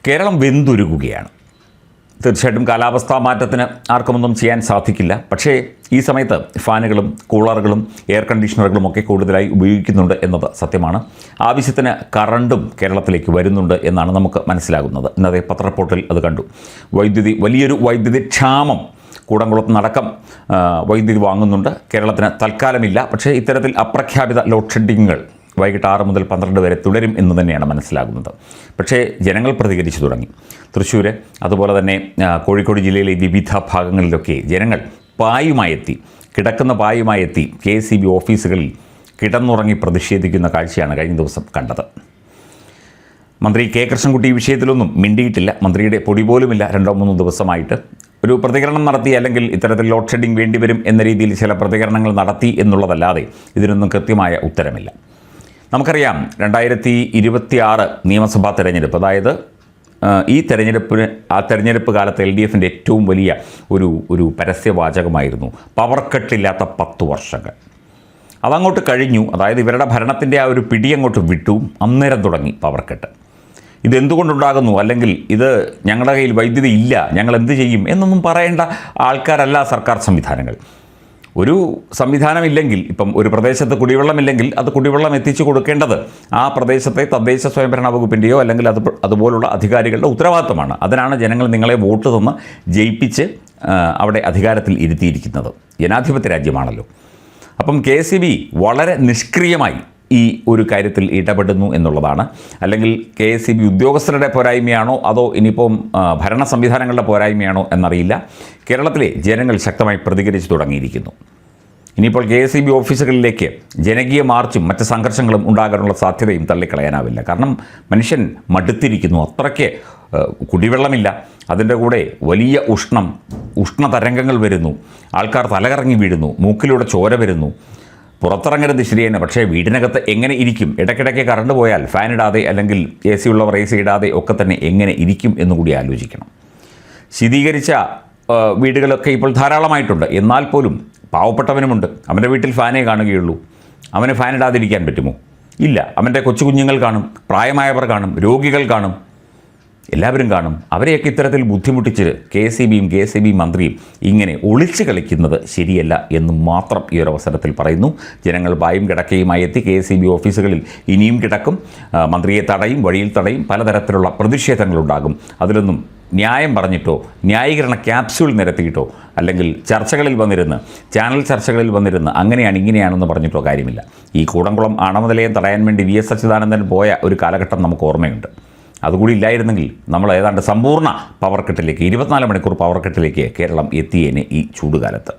കേരളം വെന്തുരുകുകയാണ്. തീർച്ചയായിട്ടും കാലാവസ്ഥാ മാറ്റത്തിന് ആർക്കുമൊന്നും ചെയ്യാൻ സാധിക്കില്ല. പക്ഷേ ഈ സമയത്ത് ഫാനുകളും കൂളറുകളും എയർ കണ്ടീഷണറുകളും ഒക്കെ കൂടുതലായി ഉപയോഗിക്കുന്നുണ്ട് എന്നത് സത്യമാണ്. ആവശ്യത്തിന് കറണ്ടും കേരളത്തിലേക്ക് വരുന്നുണ്ട് എന്നാണ് നമുക്ക് മനസ്സിലാകുന്നത്. ഇന്നത്തെ പത്രറിപ്പോർട്ടിൽ അത് കണ്ടു. വലിയൊരു വൈദ്യുതി ക്ഷാമം കൂടംകുളത്ത് നടക്കം വൈദ്യുതി വാങ്ങുന്നുണ്ട്. കേരളത്തിന് തൽക്കാലമില്ല. പക്ഷേ ഇത്തരത്തിൽ അപ്രഖ്യാപിത ലോഡ് ഷെഡിങ്ങുകൾ വൈകിട്ട് 6 മുതൽ 12 വരെ തുടരും എന്ന് തന്നെയാണ് മനസ്സിലാകുന്നത്. പക്ഷേ ജനങ്ങൾ പ്രതികരിച്ചു തുടങ്ങി. തൃശ്ശൂർ അതുപോലെ തന്നെ കോഴിക്കോട് ജില്ലയിലെ വിവിധ ഭാഗങ്ങളിലൊക്കെ ജനങ്ങൾ പായുമായെത്തി, കിടക്കുന്ന പായുമായെത്തി KSEB ഓഫീസുകളിൽ കിടന്നുറങ്ങി പ്രതിഷേധിക്കുന്ന കാഴ്ചയാണ് കഴിഞ്ഞ ദിവസം കണ്ടത്. മന്ത്രി കെ കൃഷ്ണൻകുട്ടി ഈ വിഷയത്തിലൊന്നും മിണ്ടിയിട്ടില്ല. മന്ത്രിയുടെ പൊടി പോലുമില്ല 2-3 ദിവസമായിട്ട്. ഒരു പ്രതികരണം നടത്തി, അല്ലെങ്കിൽ ഇത്തരത്തിൽ ലോഡ് ഷെഡിങ് വേണ്ടിവരും എന്ന രീതിയിൽ ചില പ്രതികരണങ്ങൾ നടത്തി എന്നുള്ളതല്ലാതെ ഇതിനൊന്നും കൃത്യമായ ഉത്തരമില്ല. നമുക്കറിയാം 2026 നിയമസഭാ തെരഞ്ഞെടുപ്പ്, അതായത് ഈ തെരഞ്ഞെടുപ്പ് കാലത്ത് LDFൻ്റെ ഏറ്റവും വലിയ ഒരു പരസ്യവാചകമായിരുന്നു പവർ കട്ടില്ലാത്ത 10 വർഷങ്ങൾ. അതങ്ങോട്ട് കഴിഞ്ഞു. അതായത് ഇവരുടെ ഭരണത്തിൻ്റെ ആ ഒരു പിടി അങ്ങോട്ട് വിട്ടു. അന്നേരം തുടങ്ങി പവർ കട്ട്. ഇതെന്തുകൊണ്ടുണ്ടാകുന്നു, അല്ലെങ്കിൽ ഇത് ഞങ്ങളുടെ കയ്യിൽ വൈദ്യുതി ഇല്ല, ഞങ്ങൾ എന്ത് ചെയ്യും എന്നൊന്നും പറയേണ്ട ആൾക്കാരല്ല സർക്കാർ സംവിധാനങ്ങൾ. ഒരു സംവിധാനമില്ലെങ്കിൽ, ഇപ്പം ഒരു പ്രദേശത്ത് കുടിവെള്ളമില്ലെങ്കിൽ അത് കുടിവെള്ളം എത്തിച്ചു കൊടുക്കേണ്ടത് ആ പ്രദേശത്തെ തദ്ദേശ സ്വയംഭരണ വകുപ്പിൻ്റെയോ അല്ലെങ്കിൽ അതുപോലുള്ള അധികാരികളുടെ ഉത്തരവാദിത്തമാണ്. അതിനാണ് ജനങ്ങൾ നിങ്ങളെ വോട്ട് തന്ന് ജയിപ്പിച്ച് അവിടെ അധികാരത്തിൽ ഇരുത്തിയിരിക്കുന്നത്. ജനാധിപത്യ രാജ്യമാണല്ലോ. അപ്പം KSEB വളരെ നിഷ്ക്രിയമായി ഈ ഒരു കാര്യത്തിൽ ഇടപെടുന്നു എന്നുള്ളതാണ്. അല്ലെങ്കിൽ KSEB ഉദ്യോഗസ്ഥരുടെ പോരായ്മയാണോ അതോ ഇനിയിപ്പം ഭരണ സംവിധാനങ്ങളുടെ പോരായ്മയാണോ എന്നറിയില്ല. കേരളത്തിലെ ജനങ്ങൾ ശക്തമായി പ്രതികരിച്ചു തുടങ്ങിയിരിക്കുന്നു. ഇനിയിപ്പോൾ KSEB ഓഫീസുകളിലേക്ക് ജനകീയ മാർച്ചും മറ്റ് സംഘർഷങ്ങളും ഉണ്ടാകാനുള്ള സാധ്യതയും തള്ളിക്കളയാനാവില്ല. കാരണം മനുഷ്യൻ മടുത്തിരിക്കുന്നു. അത്രയ്ക്ക് കുടിവെള്ളമില്ല, അതിൻ്റെ കൂടെ വലിയ ഉഷ്ണതരംഗങ്ങൾ വരുന്നു, ആൾക്കാർ തലകറങ്ങി വീഴുന്നു, മൂക്കിലൂടെ ചോര വരുന്നു. പുറത്തിറങ്ങരുത് ശരിയാണ്, പക്ഷേ വീടിനകത്ത് എങ്ങനെ ഇരിക്കും? ഇടയ്ക്കിടയ്ക്ക് കറണ്ട് പോയാൽ ഫാൻ ഇടാതെ, അല്ലെങ്കിൽ AC ഉള്ളവർ AC ഇടാതെ ഒക്കെ തന്നെ എങ്ങനെ ഇരിക്കും എന്നുകൂടി ആലോചിക്കണം. ശീതീകരിച്ച വീടുകളൊക്കെ ഇപ്പോൾ ധാരാളമായിട്ടുണ്ട്. എന്നാൽ പോലും പാവപ്പെട്ടവനുമുണ്ട്. അവൻ്റെ വീട്ടിൽ ഫാനേ കാണുകയുള്ളൂ. അവന് ഫാൻ ഇടാതിരിക്കാൻ പറ്റുമോ? ഇല്ല. അവൻ്റെ കൊച്ചു കുഞ്ഞുങ്ങൾ കാണും, പ്രായമായവർ കാണും, രോഗികൾ കാണും, എല്ലാവരും കാണും. അവരെയൊക്കെ ഇത്തരത്തിൽ ബുദ്ധിമുട്ടിച്ച് KSEB മന്ത്രിയും ഇങ്ങനെ ഒളിച്ചു കളിക്കുന്നത് ശരിയല്ല എന്ന് മാത്രം ഈ ഒരു അവസരത്തിൽ പറയുന്നു. ജനങ്ങൾ പായും കിടക്കയുമായി എത്തി KSEB ഓഫീസുകളിൽ ഇനിയും കിടക്കും. മന്ത്രിയെ തടയും, വഴിയിൽ തടയും, പലതരത്തിലുള്ള പ്രതിഷേധങ്ങളുണ്ടാകും. അതിലൊന്നും ന്യായം പറഞ്ഞിട്ടോ ന്യായീകരണ ക്യാപ്സ്യൂൾ നിരത്തിയിട്ടോ അല്ലെങ്കിൽ ചാനൽ ചർച്ചകളിൽ വന്നിരുന്ന് അങ്ങനെയാണ് ഇങ്ങനെയാണെന്ന് പറഞ്ഞിട്ടോ കാര്യമില്ല. ഈ കൂടംകുളം ആണവനിലയം തടയാൻ വേണ്ടി VS അച്യുതാനന്ദൻ പോയ ഒരു കാലഘട്ടം നമുക്ക് ഓർമ്മയുണ്ട്. അതുകൂടി ഇല്ലായിരുന്നെങ്കിൽ നമ്മൾ ഏതാണ്ട് സമ്പൂർണ്ണ പവർ കട്ടിലേക്ക് 24 മണിക്കൂർ പവർ കട്ടിലേക്ക് കേരളം എത്തിയേനെ ഈ ചൂടുകാലത്ത്.